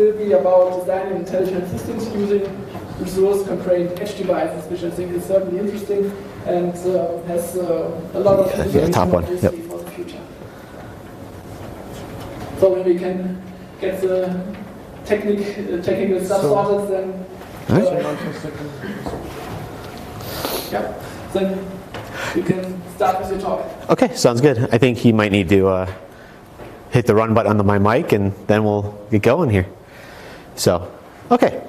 will be about designing intelligent systems using resource-constrained edge devices, which I think is certainly interesting and has a lot of top one. Yep. for the future. So when we can get the technical stuff sorted, then then you can start with your talk. Okay, sounds good. I think he might need to hit the run button on my mic, and then we'll get going here. So, okay.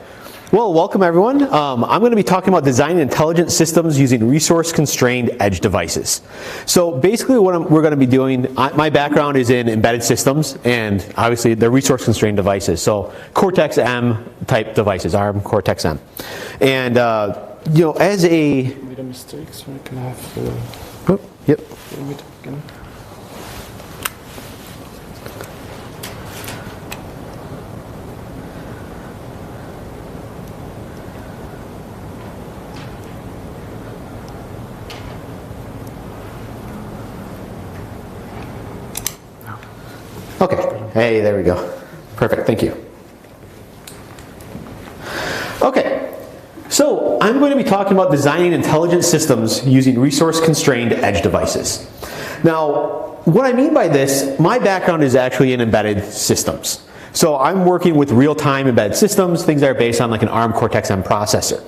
Well, welcome everyone. I'm going to be talking about designing intelligent systems using resource-constrained edge devices. So basically what we're going to be doing, my background is in embedded systems, and obviously they're resource-constrained devices. So Cortex-M type devices, ARM Cortex-M. And, you know, as a... Made a mistake, so I can have... Yep. Again. Okay, hey, there we go. Perfect, thank you. Okay, so I'm going to be talking about designing intelligent systems using resource-constrained edge devices. Now, what I mean by this, my background is actually in embedded systems. So I'm working with real-time embedded systems, things that are based on like an ARM Cortex-M processor.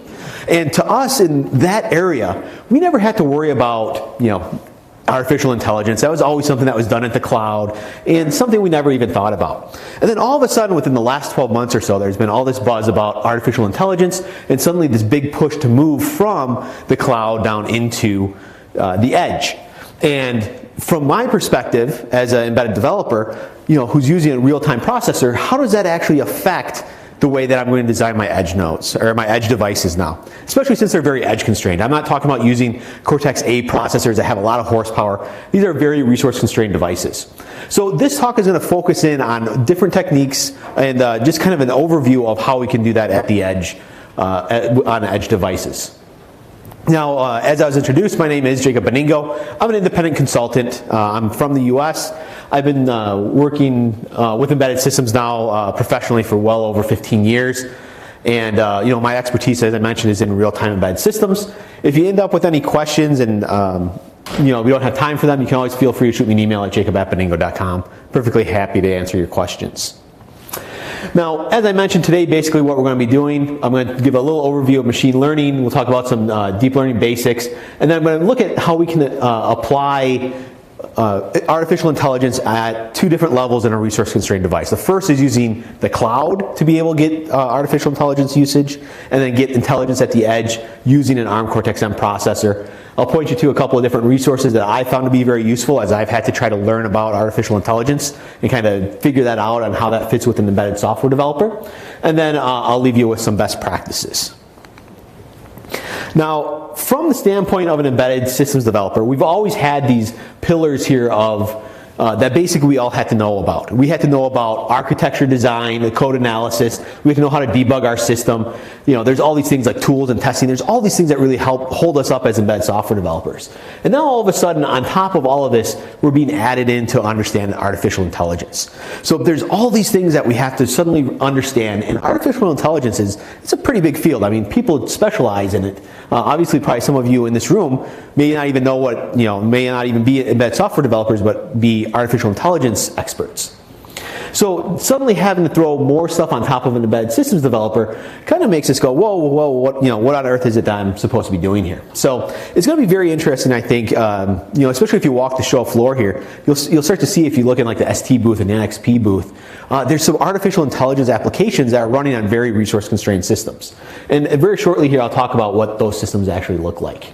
And to us in that area, we never had to worry about, you know, artificial intelligence. That was always something that was done at the cloud and something we never even thought about. And then all of a sudden within the last 12 months or so, there's been all this buzz about artificial intelligence and suddenly this big push to move from the cloud down into the edge. And from my perspective as an embedded developer, you know, who's using a real-time processor, how does that actually affect the way that I'm going to design my edge nodes, or my edge devices now, especially since they're very edge constrained. I'm not talking about using Cortex-A processors that have a lot of horsepower. These are very resource constrained devices. So this talk is going to focus in on different techniques and just kind of an overview of how we can do that at the edge, on edge devices. Now, as I was introduced, my name is Jacob Beningo. I'm an independent consultant. I'm from the US. I've been working with embedded systems now professionally for well over 15 years. And you know, my expertise, as I mentioned, is in real-time embedded systems. If you end up with any questions and you know, we don't have time for them, you can always feel free to shoot me an email at jacob@beningo.com. Perfectly happy to answer your questions. Now, as I mentioned today, basically what we're going to be doing, I'm going to give a little overview of machine learning. We'll talk about some deep learning basics. And then I'm going to look at how we can apply artificial intelligence at two different levels in a resource-constrained device. The first is using the cloud to be able to get artificial intelligence usage, and then get intelligence at the edge using an ARM Cortex-M processor. I'll point you to a couple of different resources that I found to be very useful as I've had to try to learn about artificial intelligence and kind of figure that out on how that fits with an embedded software developer. And then I'll leave you with some best practices. Now, from the standpoint of an embedded systems developer, we've always had these pillars here of that basically we all had to know about. We had to know about architecture design, code analysis. We had to know how to debug our system. You know, there's all these things like tools and testing. There's all these things that really help hold us up as embedded software developers. And now all of a sudden, on top of all of this, we're being added in to understand artificial intelligence. So there's all these things that we have to suddenly understand. And artificial intelligence it's a pretty big field. I mean, people specialize in it. Obviously, probably some of you in this room may not even know what, you know, may not even be embedded software developers, but be artificial intelligence experts. So suddenly having to throw more stuff on top of an embedded systems developer kind of makes us go, whoa, whoa, what on earth is it that I'm supposed to be doing here? So it's going to be very interesting, I think, you know, especially if you walk the show floor here, you'll start to see if you look in like the ST booth and the NXP booth, there's some artificial intelligence applications that are running on very resource constrained systems. And very shortly here, I'll talk about what those systems actually look like.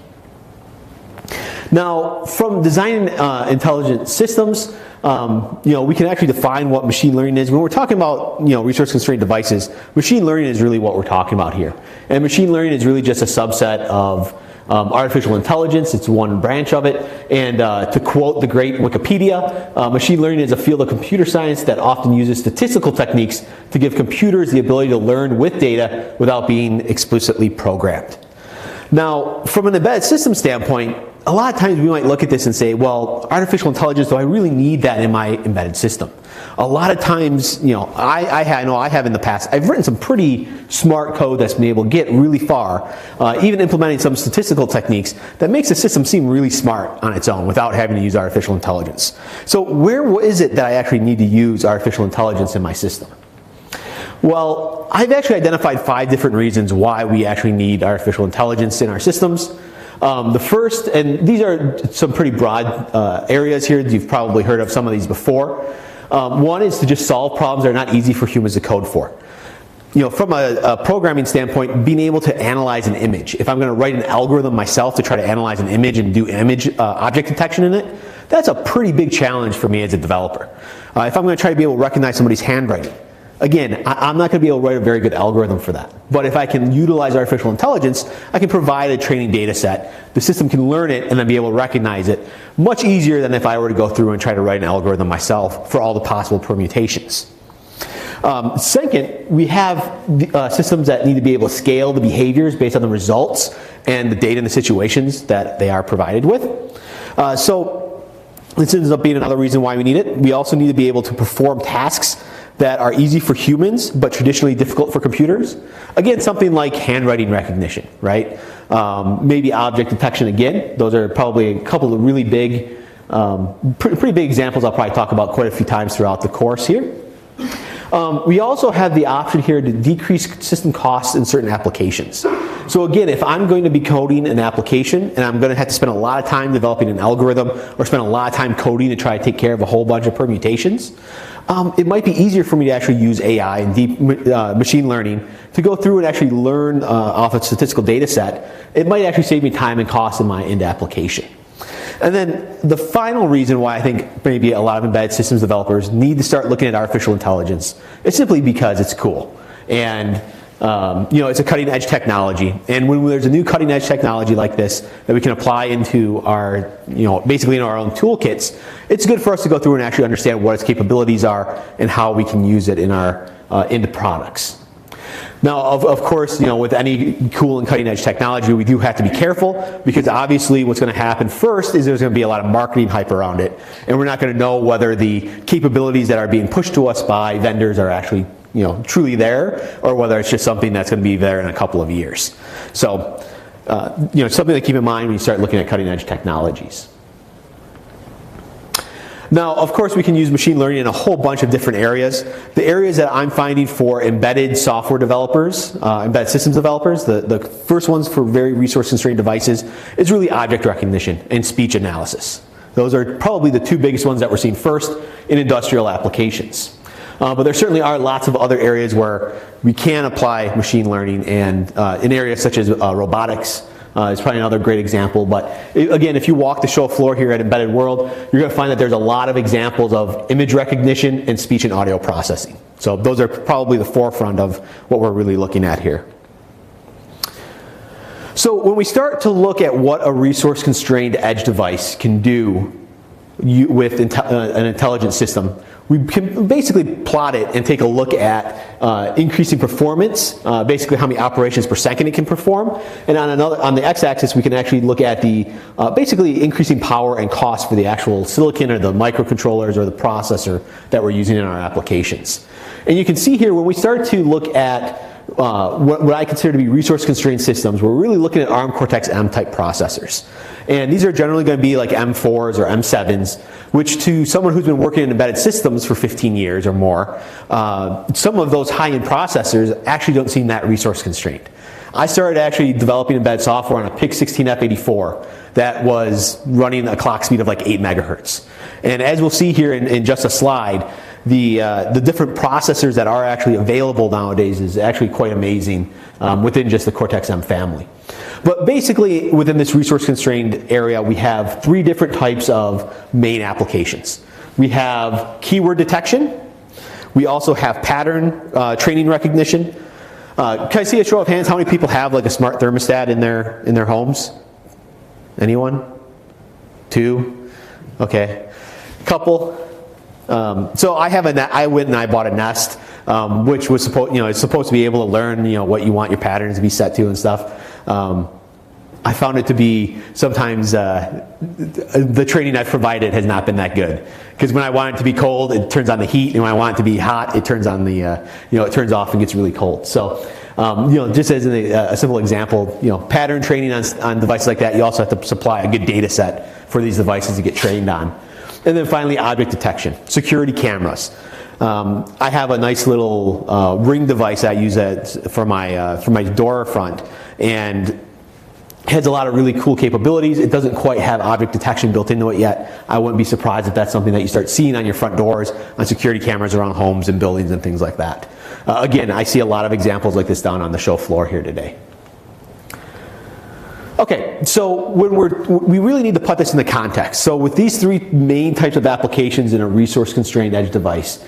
Now, from designing intelligent systems, you know, we can actually define what machine learning is. When we're talking about, you know, resource-constrained devices, machine learning is really what we're talking about here. And machine learning is really just a subset of artificial intelligence. It's one branch of it. And to quote the great Wikipedia, machine learning is a field of computer science that often uses statistical techniques to give computers the ability to learn with data without being explicitly programmed. Now, from an embedded system standpoint, a lot of times we might look at this and say, well, artificial intelligence, do I really need that in my embedded system? A lot of times, I have in the past, I've written some pretty smart code that's been able to get really far, even implementing some statistical techniques that makes the system seem really smart on its own without having to use artificial intelligence. So where is it that I actually need to use artificial intelligence in my system? Well, I've actually identified 5 different reasons why we actually need artificial intelligence in our systems. The first, and these are some pretty broad areas here, you've probably heard of some of these before. One is to just solve problems that are not easy for humans to code for. From a programming standpoint, being able to analyze an image. If I'm going to write an algorithm myself to try to analyze an image and do image object detection in it, that's a pretty big challenge for me as a developer. If I'm going to try to be able to recognize somebody's handwriting, again, I'm not going to be able to write a very good algorithm for that. But if I can utilize artificial intelligence, I can provide a training data set. The system can learn it and then be able to recognize it much easier than if I were to go through and try to write an algorithm myself for all the possible permutations. Second, we have systems that need to be able to scale the behaviors based on the results and the data and the situations that they are provided with. So this ends up being another reason why we need it. We also need to be able to perform tasks that are easy for humans but traditionally difficult for computers. Again, something like handwriting recognition, right? Maybe object detection again. Those are probably a couple of really big, pretty big examples I'll probably talk about quite a few times throughout the course here. We also have the option here to decrease system costs in certain applications. So again, if I'm going to be coding an application and I'm going to have to spend a lot of time developing an algorithm or spend a lot of time coding to try to take care of a whole bunch of permutations, it might be easier for me to actually use AI and deep machine learning to go through and actually learn off a statistical data set. It might actually save me time and cost in my end application. And then the final reason why I think maybe a lot of embedded systems developers need to start looking at artificial intelligence is simply because it's cool. And it's a cutting edge technology. And when there's a new cutting edge technology like this that we can apply into our, basically in our own toolkits, it's good for us to go through and actually understand what its capabilities are and how we can use it in our into products. Now, of course, with any cool and cutting edge technology, we do have to be careful because obviously what's going to happen first is there's going to be a lot of marketing hype around it. And we're not going to know whether the capabilities that are being pushed to us by vendors are actually, truly there or whether it's just something that's going to be there in a couple of years. So, something to keep in mind when you start looking at cutting edge technologies. Now, of course, we can use machine learning in a whole bunch of different areas. The areas that I'm finding for embedded software developers, embedded systems developers, the first ones for very resource-constrained devices is really object recognition and speech analysis. Those are probably the 2 biggest ones that we're seeing first in industrial applications. But there certainly are lots of other areas where we can apply machine learning, and in areas such as robotics, is probably another great example. But again, if you walk the show floor here at Embedded World, you're going to find that there's a lot of examples of image recognition and speech and audio processing. So those are probably the forefront of what we're really looking at here. So when we start to look at what a resource-constrained edge device can do with an intelligent system, we can basically plot it and take a look at increasing performance, basically how many operations per second it can perform. And on the x-axis, we can actually look at the basically increasing power and cost for the actual silicon or the microcontrollers or the processor that we're using in our applications. And you can see here when we start to look at what I consider to be resource-constrained systems, we're really looking at ARM Cortex-M type processors. And these are generally going to be like M4s or M7s, which to someone who's been working in embedded systems for 15 years or more, some of those high-end processors actually don't seem that resource-constrained. I started actually developing embedded software on a PIC16F84 that was running a clock speed of like 8 megahertz. And as we'll see here in just a slide, the different processors that are actually available nowadays is actually quite amazing within just the Cortex-M family. But basically, within this resource-constrained area, we have 3 different types of main applications. We have keyword detection. We also have pattern training recognition. Can I see a show of hands? How many people have like a smart thermostat in their homes? Anyone? 2? Okay. Couple. So I went and I bought a Nest, which was supposed to be able to learn, what you want your patterns to be set to and stuff. I found it to be sometimes the training I've provided has not been that good. Because when I want it to be cold, it turns on the heat, and when I want it to be hot, it turns on the it turns off and gets really cold. So just as a simple example, pattern training on devices like that, you also have to supply a good data set for these devices to get trained on. And then finally, object detection, security cameras. I have a nice little ring device I use for my door front, and it has a lot of really cool capabilities. It doesn't quite have object detection built into it yet. I wouldn't be surprised if that's something that you start seeing on your front doors, on security cameras around homes and buildings and things like that. Again, I see a lot of examples like this down on the show floor here today. Okay, so we really need to put this into context. So with these three main types of applications in a resource-constrained edge device,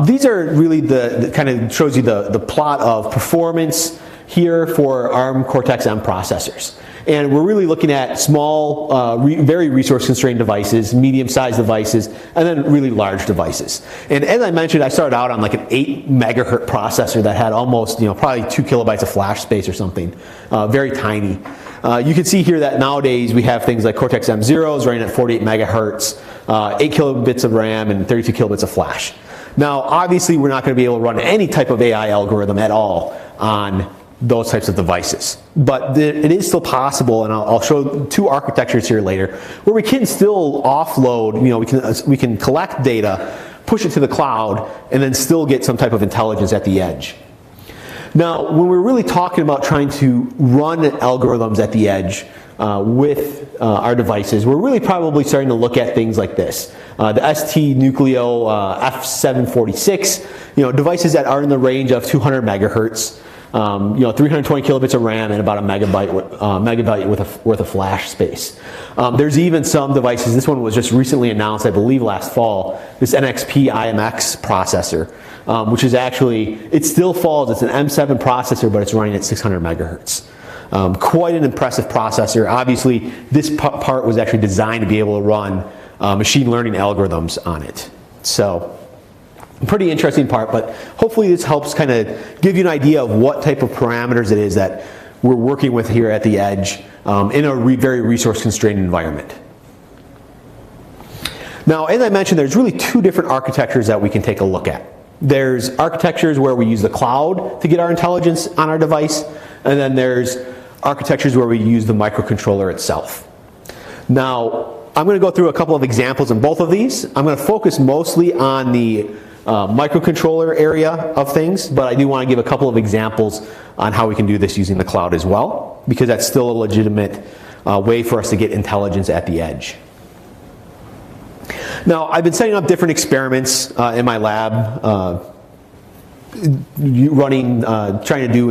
these are really the kind of shows you the plot of performance here for ARM Cortex-M processors. And we're really looking at small, very resource-constrained devices, medium-sized devices, and then really large devices. And as I mentioned, I started out on like an 8 megahertz processor that had almost, probably 2 kilobytes of flash space or something, very tiny. You can see here that nowadays we have things like Cortex-M Zeros running at 48 megahertz, 8 kilobits of RAM, and 32 kilobits of flash. Now, obviously, we're not going to be able to run any type of AI algorithm at all on those types of devices. But it is still possible, and I'll show two architectures here later, where we can still offload, we can collect data, push it to the cloud, and then still get some type of intelligence at the edge. Now, when we're really talking about trying to run algorithms at the edge with our devices, we're really probably starting to look at things like this. The ST Nucleo F746, devices that are in the range of 200 megahertz, 320 kilobits of RAM and about a megabyte worth of flash space. There's even some devices, this one was just recently announced, I believe last fall, this NXP IMX processor, which is actually, it still falls, it's an M7 processor, but it's running at 600 megahertz. Quite an impressive processor. Obviously, this part was actually designed to be able to run machine learning algorithms on it. So, pretty interesting part, but hopefully this helps kind of give you an idea of what type of parameters it is that we're working with here at the edge in a very resource-constrained environment. Now, as I mentioned, there's really two different architectures that we can take a look at. There's architectures where we use the cloud to get our intelligence on our device, and then there's architectures where we use the microcontroller itself. Now, I'm going to go through a couple of examples in both of these. I'm going to focus mostly on the microcontroller area of things, but I do want to give a couple of examples on how we can do this using the cloud as well, because that's still a legitimate way for us to get intelligence at the edge. Now, I've been setting up different experiments in my lab, trying to do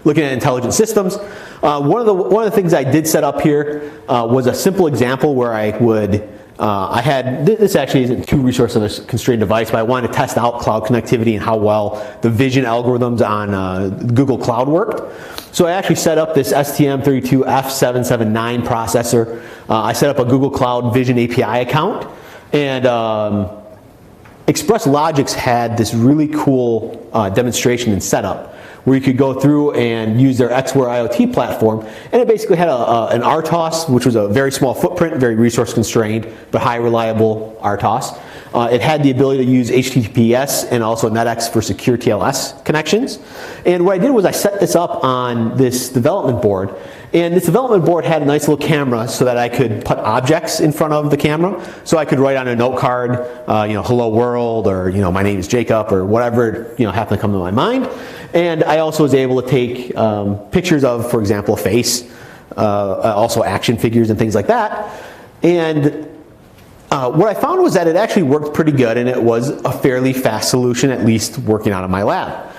looking at intelligent systems. One of the things I did set up here was a simple example where I would this actually isn't too resource-constrained device, but I wanted to test out cloud connectivity and how well the vision algorithms on Google Cloud worked. So I actually set up this STM32F779 processor. I set up a Google Cloud Vision API account, and Express Logix had this really cool demonstration and setup where you could go through and use their XWare IoT platform, and it basically had an RTOS, which was a very small footprint, very resource constrained, but high reliable RTOS. It had the ability to use HTTPS and also NetX for secure TLS connections. And what I did was I set this up on this development board, and this development board had a nice little camera so that I could put objects in front of the camera. So I could write on a note card, hello world, or my name is Jacob, or whatever happened to come to my mind. And I also was able to take pictures of, for example, a face, also action figures and things like that. And what I found was that it actually worked pretty good, and it was a fairly fast solution, at least working out of my lab.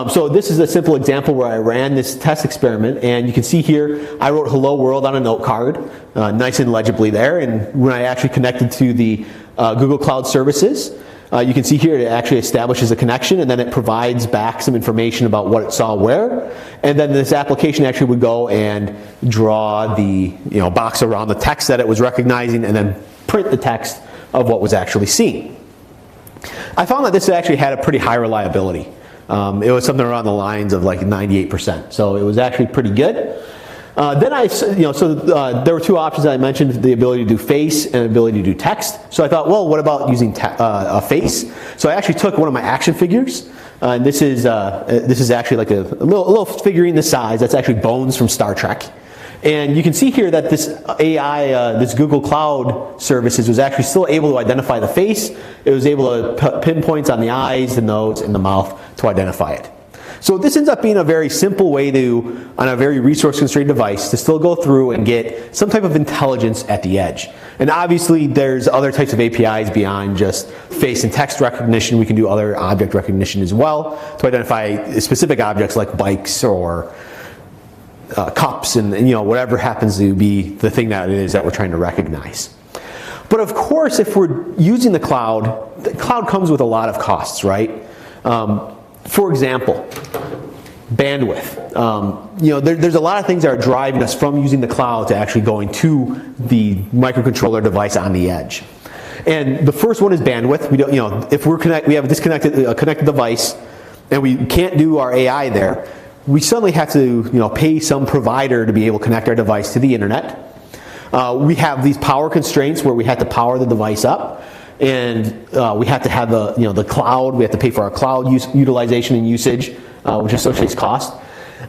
So this is a simple example where I ran this test experiment, and you can see here I wrote hello world on a note card, nice and legibly there. And when I actually connected to the Google Cloud services, you can see here it actually establishes a connection, and then it provides back some information about what it saw where. And then this application actually would go and draw the box around the text that it was recognizing, and then print the text of what was actually seen. I found that this actually had a pretty high reliability. It was something around the lines of like 98%. So it was actually pretty good. There were two options that I mentioned: the ability to do face and the ability to do text. So I thought, well, what about using a face? So I actually took one of my action figures, and this is actually like a little figurine this size. That's actually Bones from Star Trek. And you can see here that this AI, this Google Cloud services, was actually still able to identify the face. It was able to put pinpoints on the eyes, the nose, and the mouth to identify it. So this ends up being a very simple way to, on a very resource-constrained device, to still go through and get some type of intelligence at the edge. And obviously, there's other types of APIs beyond just face and text recognition. We can do other object recognition as well to identify specific objects like bikes or cups and whatever happens to be the thing that it is that we're trying to recognize. But of course, if we're using the cloud comes with a lot of costs, right? For example, bandwidth. There's a lot of things that are driving us from using the cloud to actually going to the microcontroller device on the edge. And the first one is bandwidth. We don't, if we have a connected device, and we can't do our AI there, we suddenly have to pay some provider to be able to connect our device to the internet. We have these power constraints where we have to power the device up, and we have to have the cloud. We have to pay for our cloud utilization and usage, which associates cost.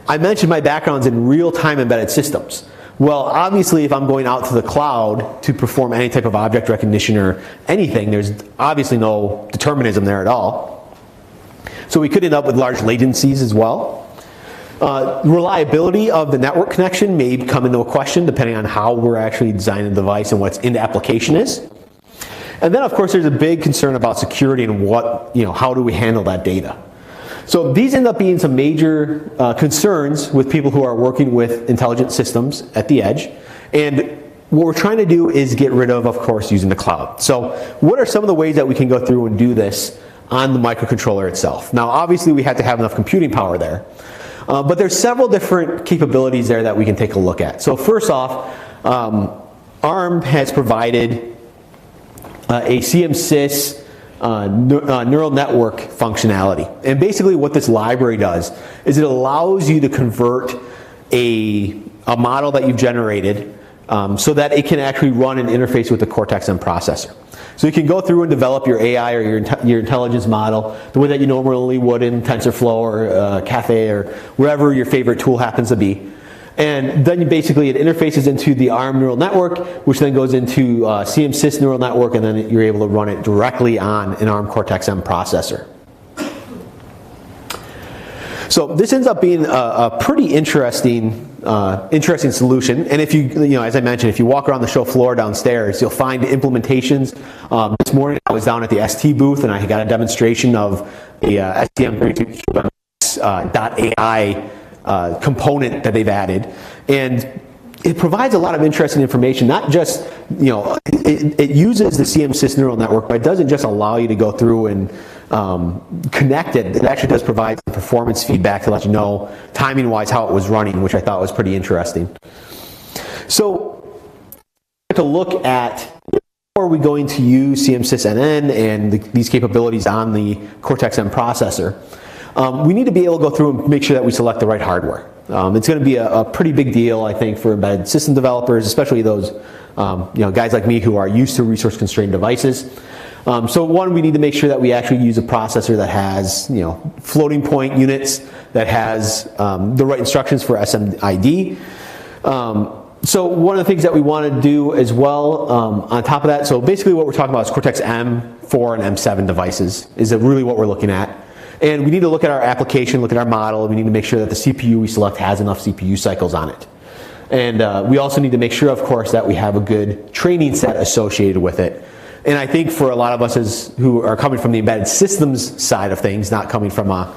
I mentioned my background's in real-time embedded systems. Well, obviously, if I'm going out to the cloud to perform any type of object recognition or anything, there's obviously no determinism there at all. So we could end up with large latencies as well. Reliability of the network connection may come into a question depending on how we're actually designing the device and what its end application is. And then, of course, there's a big concern about security and how do we handle that data. So these end up being some major concerns with people who are working with intelligent systems at the edge. And what we're trying to do is get rid of course, using the cloud. So what are some of the ways that we can go through and do this on the microcontroller itself? Now, obviously, we have to have enough computing power there. But there's several different capabilities there that we can take a look at. So first off, ARM has provided a CMSIS neural network functionality. And basically what this library does is it allows you to convert a model that you've generated so that it can actually run and interface with the Cortex-M processor. So you can go through and develop your AI or your intelligence model the way that you normally would in TensorFlow or Caffe or wherever your favorite tool happens to be. And then it interfaces into the ARM neural network, which then goes into CMSIS neural network, and then you're able to run it directly on an ARM Cortex-M processor. So this ends up being a pretty interesting solution. And if as I mentioned, if you walk around the show floor downstairs, you'll find implementations. This morning I was down at the ST booth and I got a demonstration of the STM32Cube.ai component that they've added. And it provides a lot of interesting information, not just, it uses the CMSIS neural network, but it doesn't just allow you to go through and connect it. It actually does provide some performance feedback to let you know, timing-wise, how it was running, which I thought was pretty interesting. So, to look at how are we going to use CMSIS-NN and these capabilities on the Cortex-M processor, we need to be able to go through and make sure that we select the right hardware. It's going to be a pretty big deal, I think, for embedded system developers, especially those guys like me who are used to resource-constrained devices. So one, we need to make sure that we actually use a processor that has floating point units, that has the right instructions for SMID. So one of the things that we want to do as well on top of that, so basically what we're talking about is Cortex-M4 and M7 devices is really what we're looking at. And we need to look at our application, look at our model. We need to make sure that the CPU we select has enough CPU cycles on it. And we also need to make sure, of course, that we have a good training set associated with it. And I think for a lot of us who are coming from the embedded systems side of things, not coming from a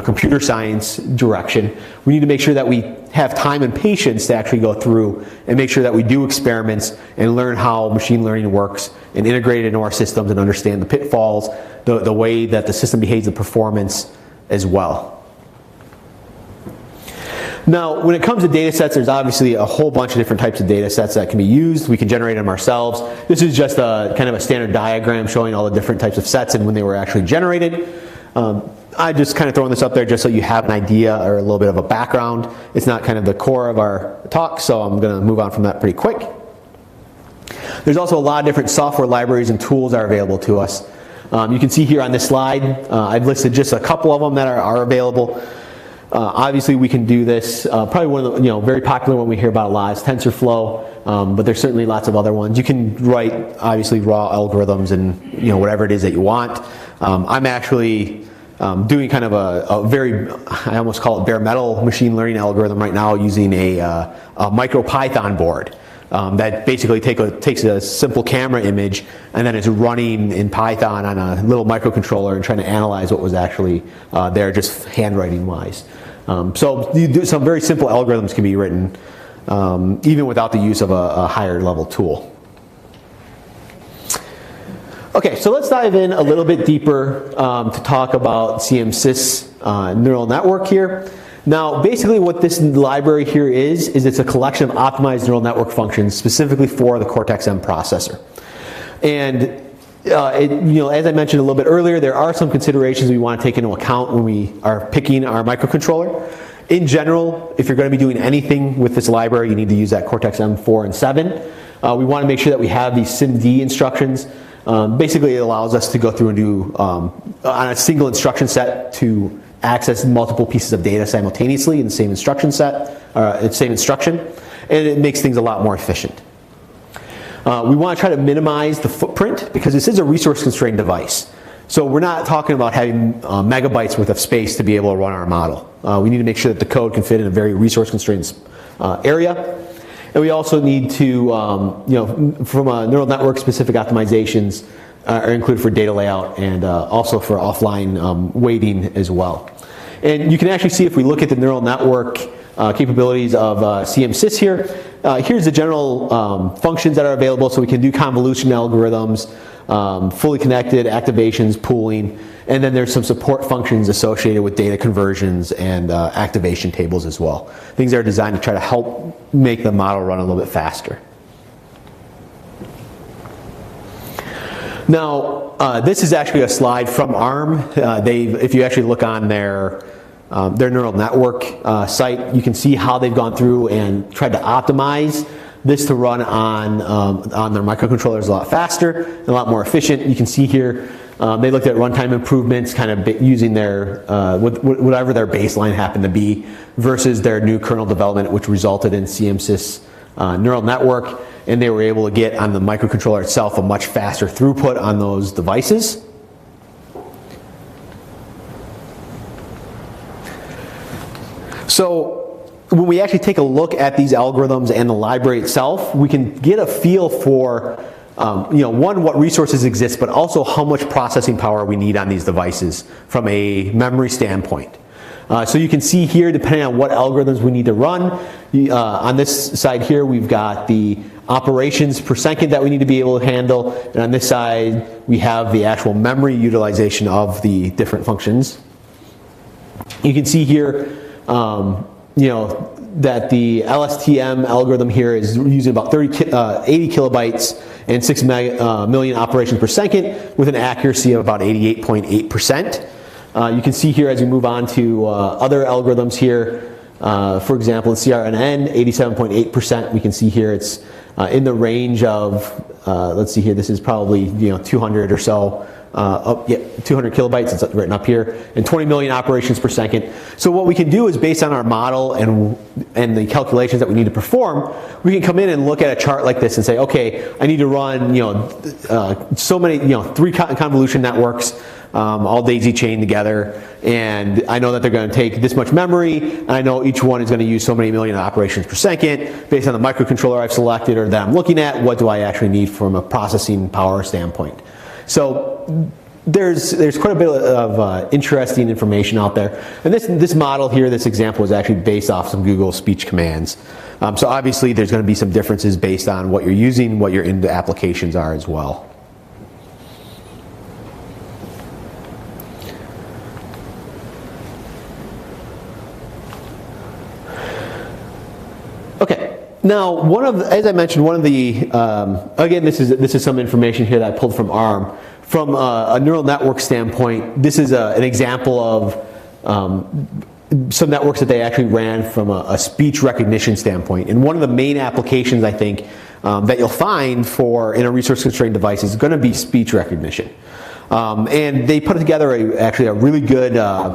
computer science direction, we need to make sure that we have time and patience to actually go through and make sure that we do experiments and learn how machine learning works and integrate it into our systems and understand the pitfalls, the way that the system behaves, the performance as well. Now, when it comes to data sets, there's obviously a whole bunch of different types of data sets that can be used. We can generate them ourselves. This is just a kind of a standard diagram showing all the different types of sets and when they were actually generated. I just kind of throwing this up there just so you have an idea or a little bit of a background. It's not kind of the core of our talk, so I'm going to move on from that pretty quick. There's also a lot of different software libraries and tools that are available to us. You can see here on this slide, I've listed just a couple of them that are available. Obviously, we can do this. Probably one of the very popular one we hear about a lot is TensorFlow, but there's certainly lots of other ones. You can write obviously raw algorithms and whatever it is that you want. I'm actually doing kind of a very, I almost call it bare metal machine learning algorithm right now using a MicroPython board. That basically takes a simple camera image and then is running in Python on a little microcontroller and trying to analyze what was actually there, just handwriting wise. So some very simple algorithms can be written even without the use of a higher level tool. Okay, so let's dive in a little bit deeper to talk about CMSIS neural network here. Now, basically what this library here is it's a collection of optimized neural network functions specifically for the Cortex-M processor. And as I mentioned a little bit earlier, there are some considerations we want to take into account when we are picking our microcontroller. In general, if you're going to be doing anything with this library, you need to use that Cortex-M 4 and 7. We want to make sure that we have these SIMD instructions. Basically, it allows us to go through and do, on a single instruction set, to access multiple pieces of data simultaneously in the same instruction set, same instruction, and it makes things a lot more efficient. We want to try to minimize the footprint because this is a resource-constrained device. So we're not talking about having megabytes worth of space to be able to run our model. We need to make sure that the code can fit in a very resource-constrained area. And we also need to, from a neural network specific optimizations are included for data layout and also for offline weighting as well. And you can actually see if we look at the neural network capabilities of CMSIS here, here's the general functions that are available. So we can do convolution algorithms, fully connected, activations, pooling, and then there's some support functions associated with data conversions and activation tables as well. Things that are designed to try to help make the model run a little bit faster. Now, this is actually a slide from ARM. If you actually look on their neural network site, you can see how they've gone through and tried to optimize this to run on their microcontrollers a lot faster and a lot more efficient. You can see here they looked at runtime improvements, kind of using their whatever their baseline happened to be versus their new kernel development, which resulted in CMSIS neural network, and they were able to get on the microcontroller itself a much faster throughput on those devices. So when we actually take a look at these algorithms and the library itself, we can get a feel for one, what resources exist, but also how much processing power we need on these devices from a memory standpoint. So you can see here, depending on what algorithms we need to run, on this side here, we've got the operations per second that we need to be able to handle, and on this side, we have the actual memory utilization of the different functions. You can see here, that the LSTM algorithm here is using about 80 kilobytes and 6 million operations per second with an accuracy of about 88.8%. You can see here as we move on to other algorithms here, for example, in CRNN, 87.8%. We can see here it's in the range of, let's see here, this is probably 200 or so. 200 kilobytes, it's written up here, and 20 million operations per second. So what we can do is, based on our model and the calculations that we need to perform, we can come in and look at a chart like this and say, okay, I need to run so many 3 convolution networks, all daisy chained together, and I know that they're going to take this much memory, and I know each one is going to use so many million operations per second based on the microcontroller I've selected or that I'm looking at. What do I actually need from a processing power standpoint? So there's quite a bit of interesting information out there. And this model here, this example, is actually based off some Google speech commands. So obviously there's going to be some differences based on what you're using, what your end applications are as well. Okay. Now, as I mentioned, one of the again, this is some information here that I pulled from ARM from a neural network standpoint, this is an example of some networks that they actually ran from a speech recognition standpoint. And one of the main applications, I think, that you'll find in a resource-constrained device is going to be speech recognition. And they put together actually a really good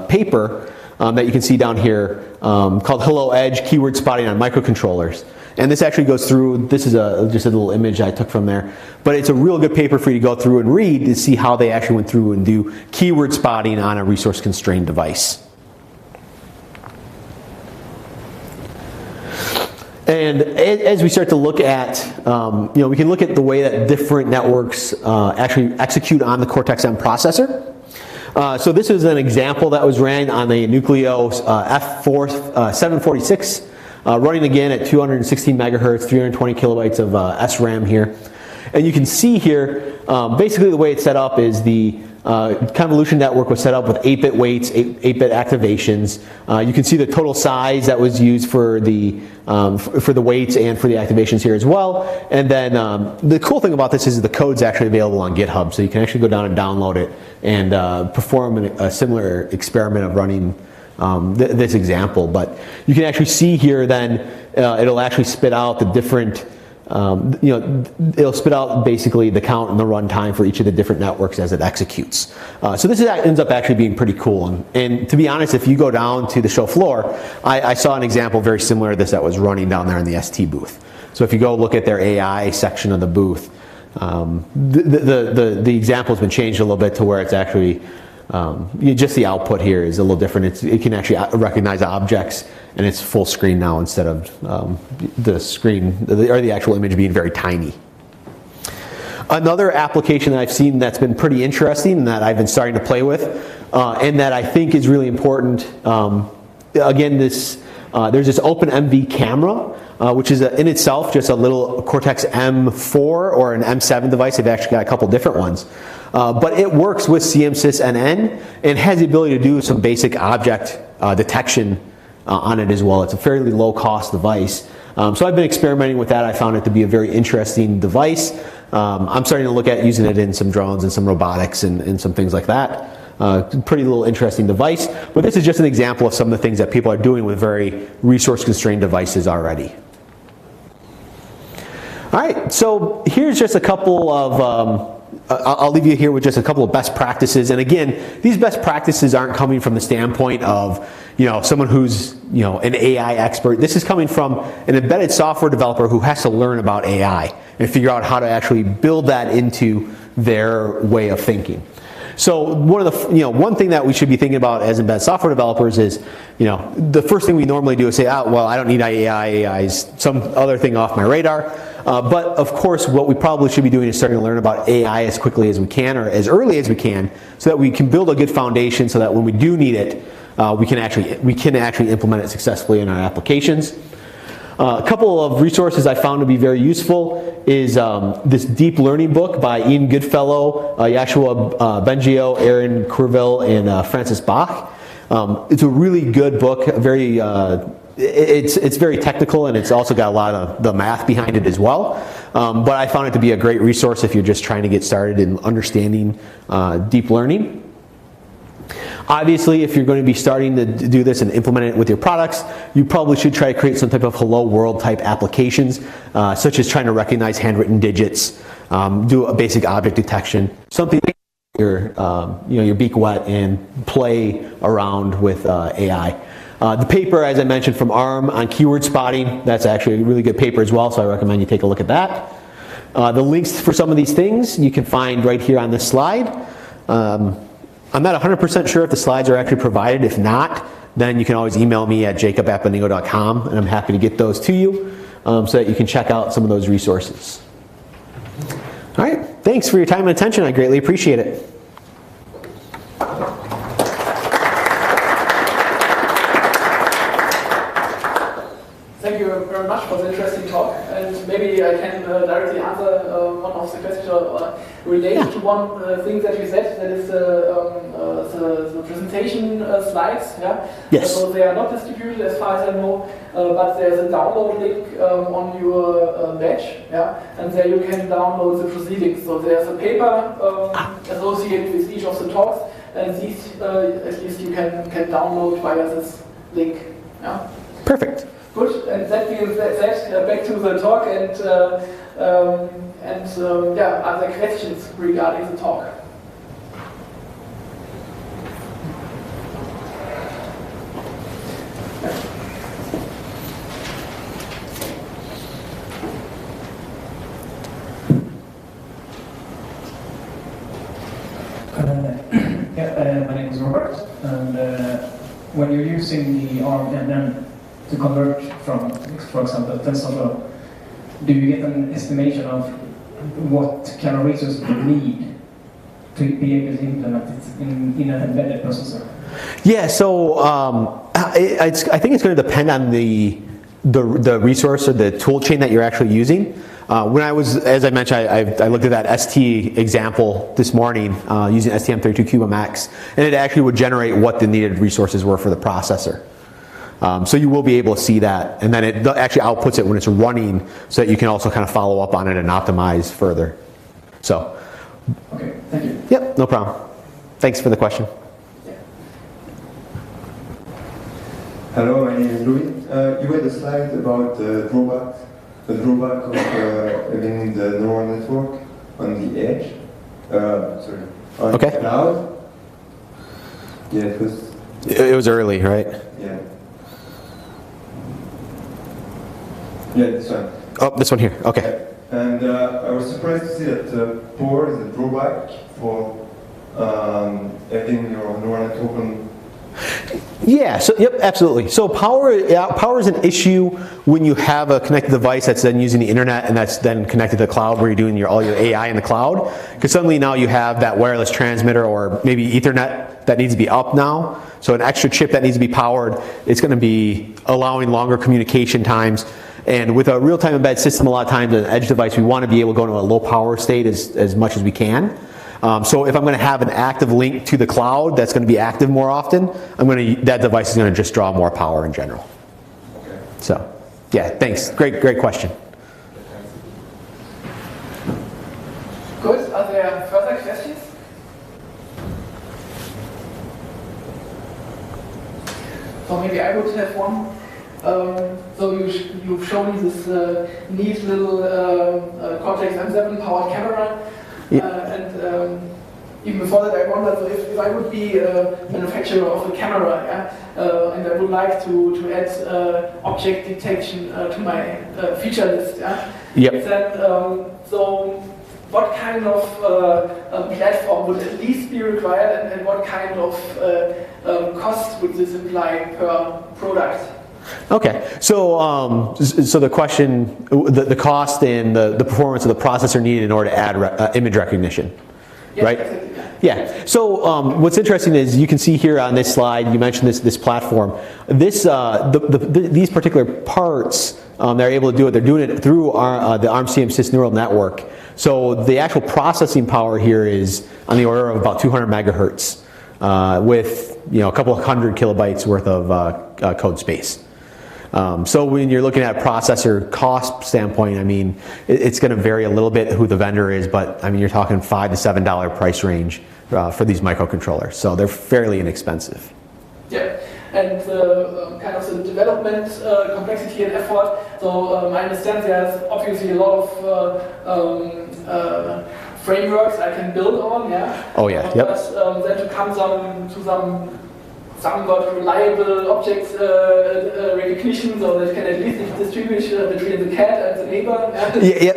paper that you can see down here called Hello Edge, Keyword Spotting on Microcontrollers. And this actually goes through, this is just a little image I took from there, but it's a real good paper for you to go through and read to see how they actually went through and do keyword spotting on a resource-constrained device. And as we start to look at, we can look at the way that different networks actually execute on the Cortex-M processor. So this is an example that was ran on the Nucleo F746, running again at 216 megahertz, 320 kilobytes of SRAM here. And you can see here, basically the way it's set up is the convolution network was set up with 8-bit weights, 8-bit activations. You can see the total size that was used for the weights and for the activations here as well. And then the cool thing about this is the code's actually available on GitHub, so you can actually go down and download it and perform a similar experiment of running this example. But you can actually see here then it'll actually spit out the different it'll spit out basically the count and the runtime for each of the different networks as it executes. So this ends up actually being pretty cool. And to be honest, if you go down to the show floor, I saw an example very similar to this that was running down there in the ST booth. So if you go look at their AI section of the booth, the example has been changed a little bit to where it's actually just the output here is a little different. It can actually recognize objects, and it's full screen now instead of the screen or the actual image being very tiny. Another application that I've seen that's been pretty interesting and that I've been starting to play with, and that I think is really important. Again, there's this OpenMV camera, which is in itself just a little Cortex M4 or an M7 device. They've actually got a couple different ones. But it works with CMSysNN and has the ability to do some basic object detection on it as well. It's a fairly low-cost device. So I've been experimenting with that. I found it to be a very interesting device. I'm starting to look at using it in some drones and some robotics and some things like that. Pretty little interesting device. But this is just an example of some of the things that people are doing with very resource-constrained devices already. All right, so here's just a couple of I'll leave you here with just a couple of best practices. And again, these best practices aren't coming from the standpoint of someone who's an AI expert. This is coming from an embedded software developer who has to learn about AI and figure out how to actually build that into their way of thinking. So one thing that we should be thinking about as embedded software developers is, the first thing we normally do is say, well, I don't need AI. AI is some other thing off my radar. But of course, what we probably should be doing is starting to learn about AI as quickly as we can or as early as we can, so that we can build a good foundation, so that when we do need it, we can actually implement it successfully in our applications. A couple of resources I found to be very useful is this deep learning book by Ian Goodfellow, Yashua Bengio, Aaron Courville, and Francis Bach. It's a really good book. It's very technical, and it's also got a lot of the math behind it as well. But I found it to be a great resource if you're just trying to get started in understanding deep learning. Obviously, if you're going to be starting to do this and implement it with your products, you probably should try to create some type of hello world type applications, such as trying to recognize handwritten digits, do a basic object detection, something your beak wet and play around with AI. The paper, as I mentioned, from ARM on keyword spotting, that's actually a really good paper as well, so I recommend you take a look at that. The links for some of these things you can find right here on this slide. I'm not 100% sure if the slides are actually provided. If not, then you can always email me at jacob@beningo.com, and I'm happy to get those to you so that you can check out some of those resources. All right, thanks for your time and attention. I greatly appreciate it. Thank you very much for the interesting talk, and maybe I can directly answer one of the questions related to one thing that you said, that is the presentation slides. Yeah. Yes. So they are not distributed as far as I know, but there's a download link on your badge. Yeah. And there you can download the proceedings. So there's a paper associated with each of the talks, and these at least you can download via this link. Yeah. Perfect. Good. And that being said, back to the talk and other questions regarding the talk. My name is Robert, and when you're using the ARM NN to convert from, for example, TensorFlow, do you get an estimation of what kind of resources you need to be able to implement it in an embedded processor? Yeah, so I think it's going to depend on the resource or the tool chain that you're actually using. When I was, as I mentioned, I looked at that ST example this morning using STM32Cube and it actually would generate what the needed resources were for the processor. So you will be able to see that, and then it actually outputs it when it's running, so that you can also kind of follow up on it and optimize further. So. Okay, thank you. Yep, no problem. Thanks for the question. Hello, my name is Louis. You had a slide about the drawback of having the neural network on the edge. On the cloud. Yeah, it was early, right? Yeah. Yeah, this one. Oh, this one here. Okay. And I was surprised to see that power is a drawback for having your neural network on. Yeah, so yep, absolutely. So power is an issue when you have a connected device that's then using the internet and that's then connected to the cloud where you're doing all your AI in the cloud. Because suddenly now you have that wireless transmitter or maybe Ethernet that needs to be up now. So an extra chip that needs to be powered, it's going to be allowing longer communication times. And with a real-time embedded system, a lot of times an edge device, we want to be able to go to a low power state as much as we can. So if I'm going to have an active link to the cloud that's going to be active more often, that device is going to just draw more power in general. Okay. So, yeah, thanks. Great question. Good. Are there further questions? So maybe I would have one. So you've shown this neat little Cortex M7 powered camera. And even before that, I wondered if I would be a manufacturer of a camera, and I would like to add object detection to my feature list. Yep. Then, so what kind of platform would at least be required, and what kind of cost would this imply per product? Okay, so the question, the cost and the performance of the processor needed in order to add image recognition, right? Exactly. Yeah. So what's interesting is you can see here on this slide, you mentioned this platform. These particular parts, they're able to do it. They're doing it through the ARM-CM6 neural network. So the actual processing power here is on the order of about 200 megahertz with a couple of hundred kilobytes worth of code space. So when you're looking at processor cost standpoint, I mean, it's going to vary a little bit who the vendor is, but I mean, you're talking $5 to $7 price range for these microcontrollers. So they're fairly inexpensive. Yeah, and kind of the development complexity and effort. So I understand there's obviously a lot of frameworks I can build on. Yeah. Oh yeah. Yep. But then to come to some somewhat reliable object recognition, so that can at least distinguish between the cat and the neighbor. Yeah.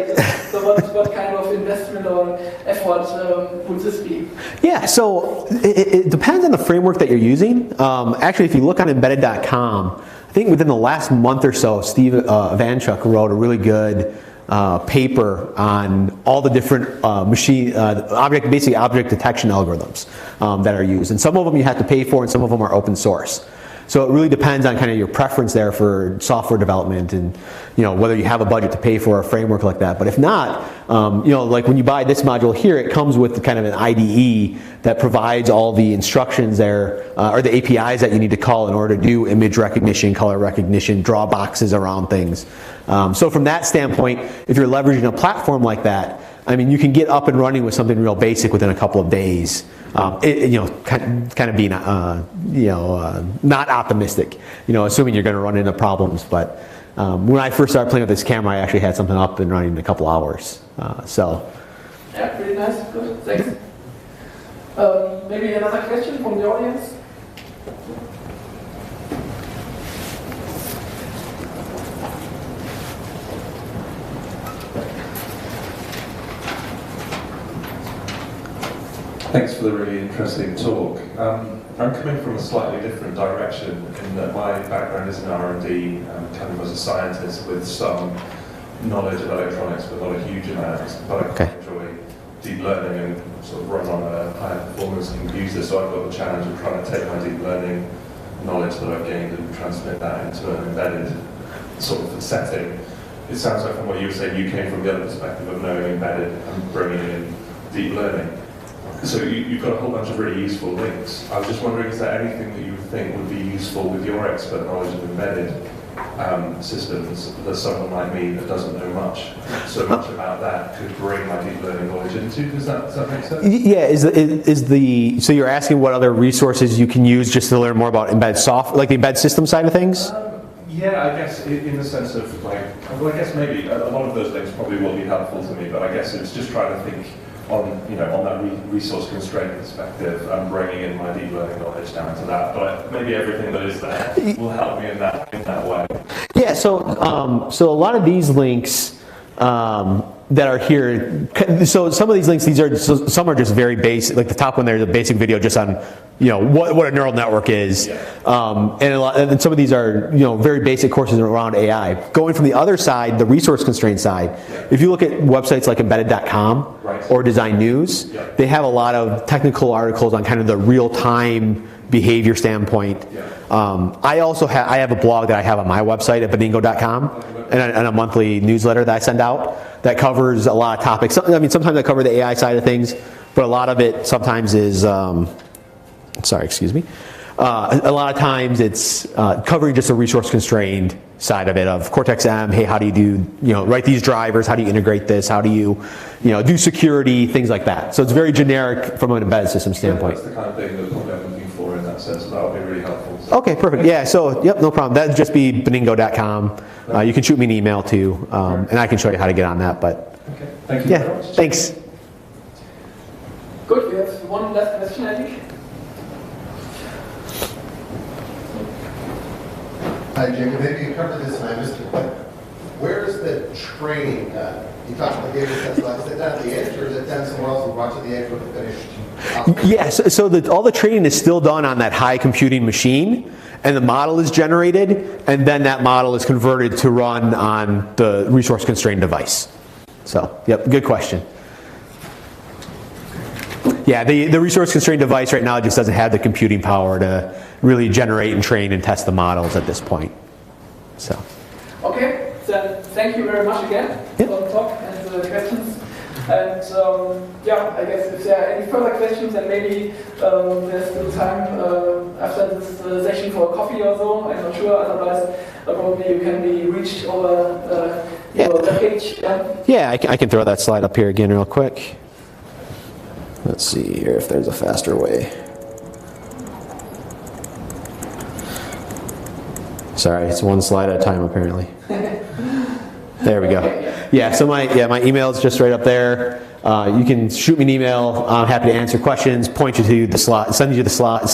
So what kind of investment or effort would this be? Yeah, so it depends on the framework that you're using. Actually, if you look on Embedded.com, I think within the last month or so, Steve Vanchuk wrote a really good paper on all the different object detection algorithms that are used. And some of them you have to pay for and some of them are open source. So it really depends on kind of your preference there for software development, and whether you have a budget to pay for a framework like that. But if not, like when you buy this module here, it comes with kind of an IDE that provides all the instructions there, or the APIs that you need to call in order to do image recognition, color recognition, draw boxes around things. So from that standpoint, if you're leveraging a platform like that, I mean, you can get up and running with something real basic within a couple of days. Kind of being, not optimistic, assuming you're going to run into problems. But when I first started playing with this camera, I actually had something up and running in a couple hours. Yeah, pretty nice. Good. Thanks. Maybe another question from the audience? Thanks for the really interesting talk. I'm coming from a slightly different direction in that my background is in R&D, kind of as a scientist with some knowledge of electronics, but not a huge amount. But I quite enjoy deep learning and sort of run on a high performance computer, so I've got the challenge of trying to take my deep learning knowledge that I've gained and transmit that into an embedded sort of setting. It sounds like from what you were saying, you came from the other perspective of knowing embedded and bringing in deep learning. So you've got a whole bunch of really useful links. I was just wondering, is there anything that you would think would be useful with your expert knowledge of embedded systems that someone like me that doesn't know much about that could bring my deep learning knowledge into? Does that make sense? Yeah, so you're asking what other resources you can use just to learn more about embedded software, like the embedded system side of things? Yeah, I guess in the sense of I guess maybe a lot of those links probably will be helpful to me, but I guess it's just trying to think on that resource constraint perspective and bringing in my deep learning knowledge down to that. But maybe everything that is there will help me in that way. Yeah. So a lot of these links that are here. So some of these links, some are just very basic. Like the top one there, the basic video just on what a neural network is, and some of these are very basic courses around AI. Going from the other side, the resource constraint side, if you look at websites like Embedded.com or Design News, they have a lot of technical articles on kind of the real-time behavior standpoint. I have a blog that I have on my website at Beningo.com and a monthly newsletter that I send out that covers a lot of topics. I mean, sometimes I cover the AI side of things, but a lot of it sometimes is, a lot of times it's covering just a resource-constrained side of it, of Cortex-M. Hey, how do you do, write these drivers? How do you integrate this? How do you, do security, things like that. So it's very generic from an embedded system standpoint. That's the kind of thing that probably I'm looking for in that sense, so that would be really helpful. So. Okay, perfect. Yeah, so, no problem. That would just be Beningo.com. You can shoot me an email too, and I can show you how to get on that. But okay, thank you very much. Thanks. Good, we have one last question, I think. Hi, Jacob. Maybe you covered this and I missed it, but where is the training done? You talked about data sets, like, is it done at the edge, or is it done somewhere else? We watch at the edge with the finished? Yes, so all the training is still done on that high computing machine, and the model is generated, and then that model is converted to run on the resource-constrained device. So, good question. Yeah, the resource-constrained device right now just doesn't have the computing power to really generate and train and test the models at this point. So. Okay, then thank you very much again for the talk and the questions. And I guess if there are any further questions, then maybe there's still time after this session for a coffee or so. I'm not sure. Otherwise, probably you can be reached over the page. Yeah, I can throw that slide up here again real quick. Let's see here if there's a faster way. Sorry, it's one slide at a time apparently. There we go. Yeah, so my email is just right up there. You can shoot me an email. I'm happy to answer questions, point you to the slide, send you the slide.